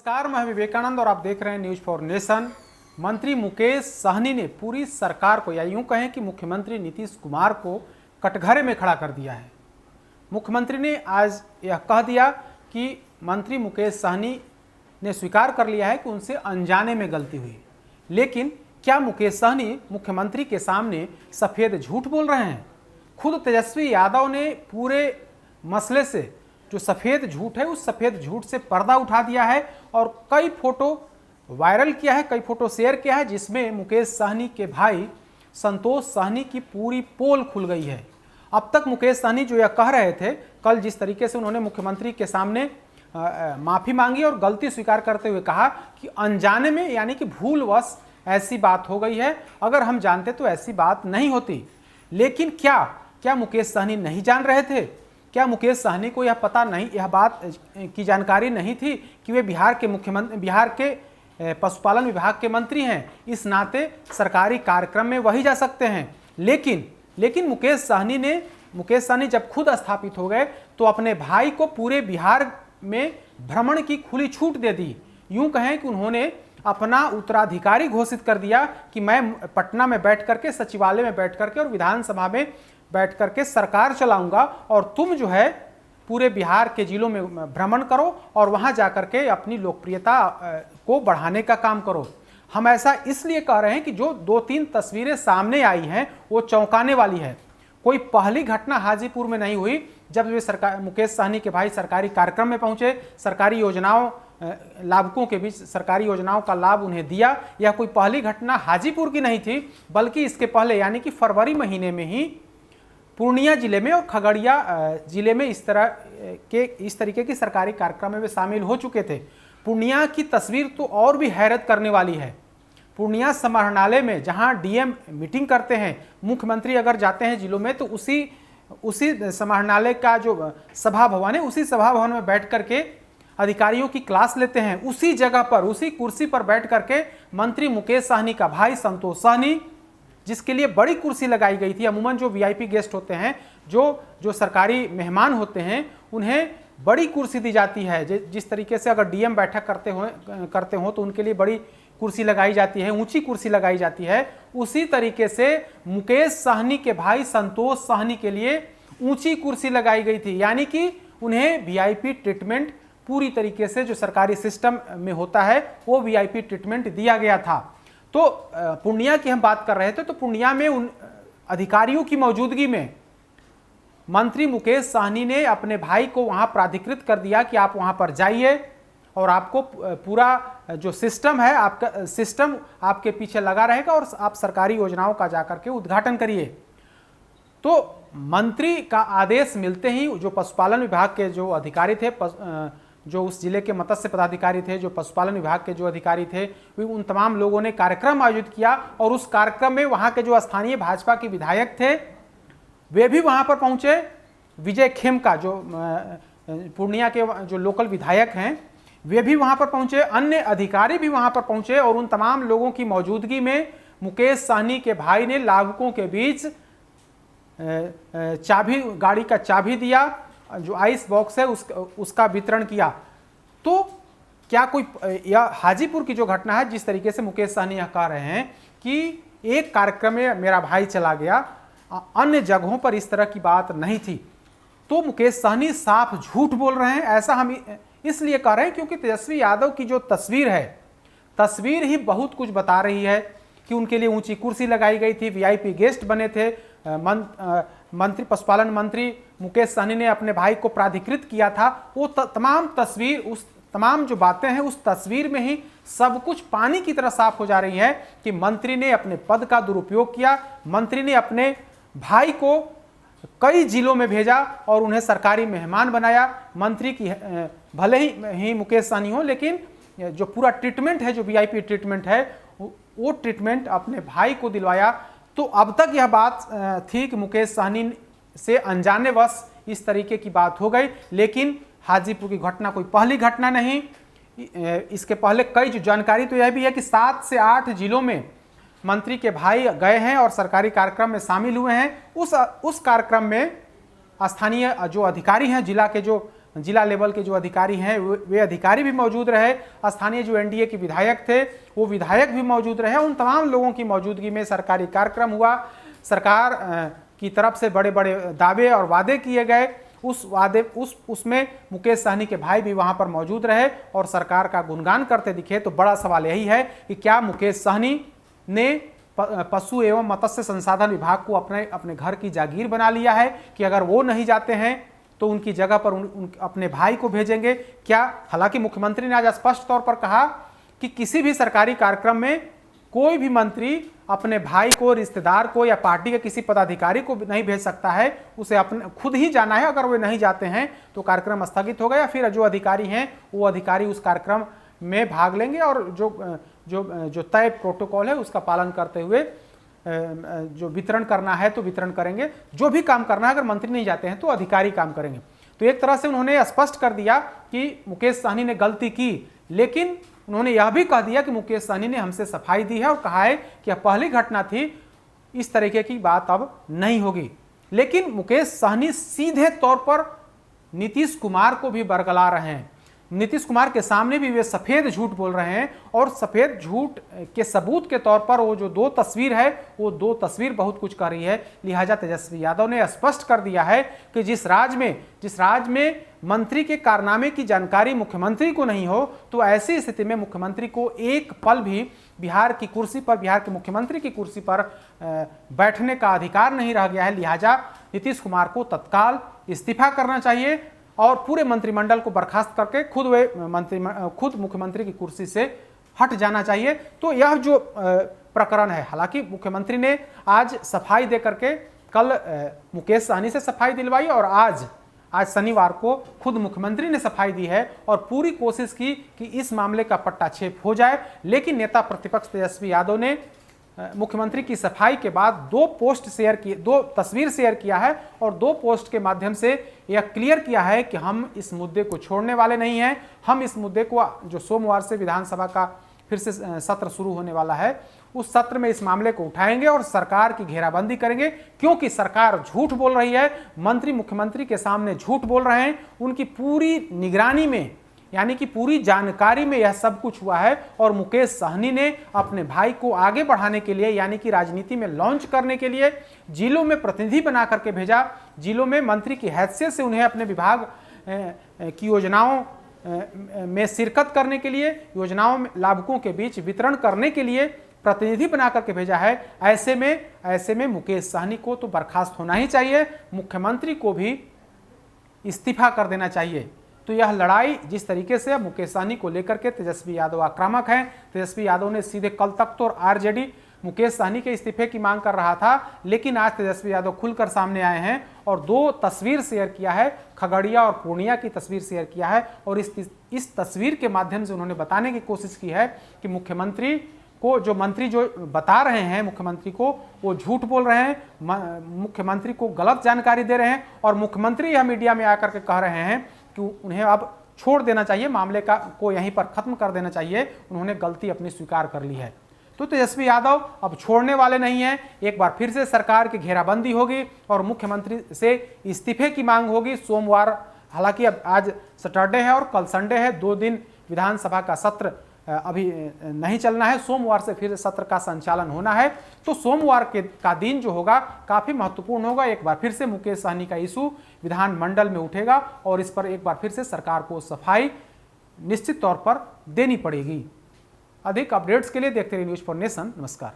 नमस्कार, मैं विवेकानंद और आप देख रहे हैं न्यूज फॉर नेशन। मंत्री मुकेश सहनी ने पूरी सरकार को, या यूं कहें कि मुख्यमंत्री नीतीश कुमार को कटघरे में खड़ा कर दिया है। मुख्यमंत्री ने आज यह कह दिया कि मंत्री मुकेश सहनी ने स्वीकार कर लिया है कि उनसे अनजाने में गलती हुई। लेकिन क्या मुकेश सहनी मुख्यमंत्री के सामने सफ़ेद झूठ बोल रहे हैं? खुद तेजस्वी यादव ने पूरे मसले से जो सफ़ेद झूठ है, उस सफ़ेद झूठ से पर्दा उठा दिया है और कई फोटो वायरल किया है, कई फोटो शेयर किया है, जिसमें मुकेश सहनी के भाई संतोष सहनी की पूरी पोल खुल गई है। अब तक मुकेश सहनी जो यह कह रहे थे, कल जिस तरीके से उन्होंने मुख्यमंत्री के सामने माफ़ी मांगी और गलती स्वीकार करते हुए कहा कि अनजाने में, यानी कि भूलवश ऐसी बात हो गई है, अगर हम जानते तो ऐसी बात नहीं होती। लेकिन क्या मुकेश सहनी नहीं जान रहे थे? क्या मुकेश सहनी को यह पता नहीं, यह बात की जानकारी नहीं थी कि वे बिहार के पशुपालन विभाग के मंत्री हैं? इस नाते सरकारी कार्यक्रम में वही जा सकते हैं। लेकिन मुकेश सहनी जब खुद स्थापित हो गए तो अपने भाई को पूरे बिहार में भ्रमण की खुली छूट दे दी। यूं कहें कि उन्होंने अपना उत्तराधिकारी घोषित कर दिया कि मैं पटना में बैठ करके, सचिवालय में बैठ करके और विधानसभा में बैठ करके सरकार चलाऊंगा और तुम जो है पूरे बिहार के जिलों में भ्रमण करो और वहां जाकर के अपनी लोकप्रियता को बढ़ाने का काम करो। हम ऐसा इसलिए कह रहे हैं कि जो 2-3 तस्वीरें सामने आई हैं वो चौंकाने वाली है। कोई पहली घटना हाजीपुर में नहीं हुई जब वे मुकेश सहनी के भाई सरकारी कार्यक्रम में पहुंचे, सरकारी योजनाओं लाभुकों के बीच सरकारी योजनाओं का लाभ उन्हें दिया। यह कोई पहली घटना हाजीपुर की नहीं थी, बल्कि इसके पहले यानी कि फरवरी महीने में ही पूर्णिया जिले में और खगड़िया जिले में इस तरीके की सरकारी कार्यक्रम में वे शामिल हो चुके थे। पूर्णिया की तस्वीर तो और भी हैरत करने वाली है। पूर्णिया समाहरणालय में जहां डीएम मीटिंग करते हैं, मुख्यमंत्री अगर जाते हैं जिलों में तो उसी समाहरणालय का जो सभा भवन है, उसी सभा भवन में बैठ करके अधिकारियों की क्लास लेते हैं। उसी जगह पर, उसी कुर्सी पर बैठ करके मंत्री मुकेश सहनी का भाई संतोष सहनी, जिसके लिए बड़ी कुर्सी लगाई गई थी। अमूमन जो वीआईपी गेस्ट होते हैं, जो सरकारी मेहमान होते हैं, उन्हें बड़ी कुर्सी दी जाती है। जिस तरीके से अगर डीएम बैठक करते हो तो उनके लिए बड़ी कुर्सी लगाई जाती है, ऊंची कुर्सी लगाई जाती है। उसी तरीके से मुकेश सहनी के भाई संतोष सहनी के लिए ऊंची कुर्सी लगाई गई थी, यानी कि उन्हें वीआईपी ट्रीटमेंट पूरी तरीके से जो सरकारी सिस्टम में होता है वो वीआईपी ट्रीटमेंट दिया गया था। तो पूर्णिया की हम बात कर रहे थे, तो पूर्णिया में उन अधिकारियों की मौजूदगी में मंत्री मुकेश सहनी ने अपने भाई को वहां प्राधिकृत कर दिया कि आप वहां पर जाइए और आपको पूरा जो सिस्टम है, आपका सिस्टम आपके पीछे लगा रहेगा और आप सरकारी योजनाओं का जाकर के उद्घाटन करिए। तो मंत्री का आदेश मिलते ही जो पशुपालन विभाग के जो अधिकारी थे, जो उस जिले के मत्स्य पदाधिकारी थे, जो पशुपालन विभाग के जो अधिकारी थे, वे उन तमाम लोगों ने कार्यक्रम आयोजित किया और उस कार्यक्रम में वहां के जो स्थानीय भाजपा के विधायक थे वे भी वहां पर पहुंचे। विजय खेमका, जो पूर्णिया के जो लोकल विधायक हैं, वे भी वहां पर पहुंचे, अन्य अधिकारी भी वहां पर पहुंचे और उन तमाम लोगों की मौजूदगी में मुकेश सहनी के भाई ने लाभुकों के बीच गाड़ी का चाबी दिया, जो आइस बॉक्स है उसका वितरण किया। तो क्या कोई, यह हाजीपुर की जो घटना है, जिस तरीके से मुकेश सहनी यह कह रहे हैं कि एक कार्यक्रम में मेरा भाई चला गया, अन्य जगहों पर इस तरह की बात नहीं थी, तो मुकेश सहनी साफ झूठ बोल रहे हैं। ऐसा हम इसलिए कह रहे हैं क्योंकि तेजस्वी यादव की जो तस्वीर है, तस्वीर ही बहुत कुछ बता रही है कि उनके लिए ऊंची कुर्सी लगाई गई थी, वीआईपी गेस्ट बने थे, पशुपालन मंत्री मुकेश सहनी ने अपने भाई को प्राधिकृत किया था। वो तमाम तस्वीर, उस तमाम जो बातें हैं उस तस्वीर में ही सब कुछ पानी की तरह साफ हो जा रही है कि मंत्री ने अपने पद का दुरुपयोग किया, मंत्री ने अपने भाई को कई जिलों में भेजा और उन्हें सरकारी मेहमान बनाया। मंत्री की भले ही मुकेश सहनी हो, लेकिन जो पूरा ट्रीटमेंट है, जो वीआईपी ट्रीटमेंट है, वो ट्रीटमेंट अपने भाई को दिलवाया। तो अब तक यह बात थी कि मुकेश सहनी से अनजानेवश इस तरीके की बात हो गई, लेकिन हाजीपुर की घटना कोई पहली घटना नहीं। इसके पहले कई जो जानकारी तो यह भी है कि 7 से 8 जिलों में मंत्री के भाई गए हैं और सरकारी कार्यक्रम में शामिल हुए हैं। उस कार्यक्रम में स्थानीय जो अधिकारी हैं, जिला के जो जिला लेवल के जो अधिकारी हैं वे अधिकारी भी मौजूद रहे, स्थानीय जो एनडीए के विधायक थे वो विधायक भी मौजूद रहे। उन तमाम लोगों की मौजूदगी में सरकारी कार्यक्रम हुआ। सरकार की तरफ से बड़े बड़े दावे और वादे किए गए। उसमें मुकेश सहनी के भाई भी वहां पर मौजूद रहे और सरकार का गुणगान करते दिखे। तो बड़ा सवाल यही है कि क्या मुकेश सहनी ने पशु एवं मत्स्य संसाधन विभाग को अपने घर की जागीर बना लिया है कि अगर वो नहीं जाते हैं तो उनकी जगह पर अपने भाई को भेजेंगे क्या? हालांकि मुख्यमंत्री ने आज स्पष्ट तौर पर कहा कि किसी भी सरकारी कार्यक्रम में कोई भी मंत्री अपने भाई को, रिश्तेदार को या पार्टी के किसी पदाधिकारी को नहीं भेज सकता है, उसे अपने खुद ही जाना है। अगर वे नहीं जाते हैं तो कार्यक्रम स्थगित होगा या फिर जो अधिकारी हैं वो अधिकारी उस कार्यक्रम में भाग लेंगे और जो तय प्रोटोकॉल है उसका पालन करते हुए जो वितरण करना है तो वितरण करेंगे। जो भी काम करना है, अगर मंत्री नहीं जाते हैं तो अधिकारी काम करेंगे। तो एक तरह से उन्होंने स्पष्ट कर दिया कि मुकेश सहनी ने गलती की, लेकिन उन्होंने यह भी कह दिया कि मुकेश सहनी ने हमसे सफाई दी है और कहा है कि यह पहली घटना थी, इस तरीके की बात अब नहीं होगी। लेकिन मुकेश सहनी सीधे तौर पर नीतीश कुमार को भी बरगला रहे हैं। नीतीश कुमार के सामने भी वे सफेद झूठ बोल रहे हैं और सफेद झूठ के सबूत के तौर पर वो जो 2 तस्वीर है वो 2 तस्वीर बहुत कुछ कर रही है। लिहाजा तेजस्वी यादव ने स्पष्ट कर दिया है कि जिस राज्य में मंत्री के कारनामे की जानकारी मुख्यमंत्री को नहीं हो तो ऐसी स्थिति में मुख्यमंत्री को एक पल भी बिहार के मुख्यमंत्री की कुर्सी पर बैठने का अधिकार नहीं रह गया है। लिहाजा नीतीश कुमार को तत्काल इस्तीफा करना चाहिए और पूरे मंत्रिमंडल को बर्खास्त करके खुद मुख्यमंत्री की कुर्सी से हट जाना चाहिए। तो यह जो प्रकरण है, हालांकि मुख्यमंत्री ने आज सफाई दे करके कल मुकेश सहनी से सफाई दिलवाई और आज शनिवार को खुद मुख्यमंत्री ने सफाई दी है और पूरी कोशिश की कि इस मामले का पट्टाछेप हो जाए। लेकिन नेता प्रतिपक्ष तेजस्वी यादव ने मुख्यमंत्री की सफाई के बाद 2 तस्वीर शेयर किया है और 2 पोस्ट के माध्यम से यह क्लियर किया है कि हम इस मुद्दे को छोड़ने वाले नहीं हैं। हम इस मुद्दे को, जो सोमवार से विधानसभा का फिर से सत्र शुरू होने वाला है, उस सत्र में इस मामले को उठाएंगे और सरकार की घेराबंदी करेंगे, क्योंकि सरकार झूठ बोल रही है। मंत्री मुख्यमंत्री के सामने झूठ बोल रहे हैं। उनकी पूरी निगरानी में, यानी कि पूरी जानकारी में यह सब कुछ हुआ है और मुकेश सहनी ने अपने भाई को आगे बढ़ाने के लिए, यानी कि राजनीति में लॉन्च करने के लिए जिलों में प्रतिनिधि बना करके भेजा। जिलों में मंत्री की हैसियत से उन्हें अपने विभाग की योजनाओं में शिरकत करने के लिए, योजनाओं में लाभुकों के बीच वितरण करने के लिए प्रतिनिधि बना करके भेजा है। ऐसे में मुकेश सहनी को तो बर्खास्त होना ही चाहिए, मुख्यमंत्री को भी इस्तीफा कर देना चाहिए। तो यह लड़ाई जिस तरीके से मुकेश सहनी को लेकर के तेजस्वी यादव आक्रामक हैं, तेजस्वी यादव ने सीधे कल तक तो आरजेडी मुकेश सहनी के इस्तीफे की मांग कर रहा था, लेकिन आज तेजस्वी यादव खुलकर सामने आए हैं और 2 तस्वीर शेयर किया है, खगड़िया और पूर्णिया की तस्वीर शेयर किया है और इस तस्वीर के माध्यम से उन्होंने बताने की कोशिश की है कि मुख्यमंत्री को, मंत्री जो बता रहे हैं मुख्यमंत्री को, वो झूठ बोल रहे हैं, मुख्यमंत्री को गलत जानकारी दे रहे हैं और मुख्यमंत्री यह मीडिया में आकर के कह रहे हैं कि उन्हें अब छोड़ देना चाहिए, मामले को यहीं पर खत्म कर देना चाहिए, उन्होंने गलती अपनी स्वीकार कर ली है। तो तेजस्वी यादव अब छोड़ने वाले नहीं हैं। एक बार फिर से सरकार की घेराबंदी होगी और मुख्यमंत्री से इस्तीफे की मांग होगी सोमवार। हालांकि अब आज सैटरडे है और कल संडे है, 2 दिन विधानसभा का सत्र अभी नहीं चलना है। सोमवार से फिर सत्र का संचालन होना है। तो सोमवार का दिन जो होगा काफ़ी महत्वपूर्ण होगा। एक बार फिर से मुकेश सहनी का इशू विधानमंडल में उठेगा और इस पर एक बार फिर से सरकार को सफाई निश्चित तौर पर देनी पड़ेगी। अधिक अपडेट्स के लिए देखते रहिए न्यूज़ फॉर नेशन। नमस्कार।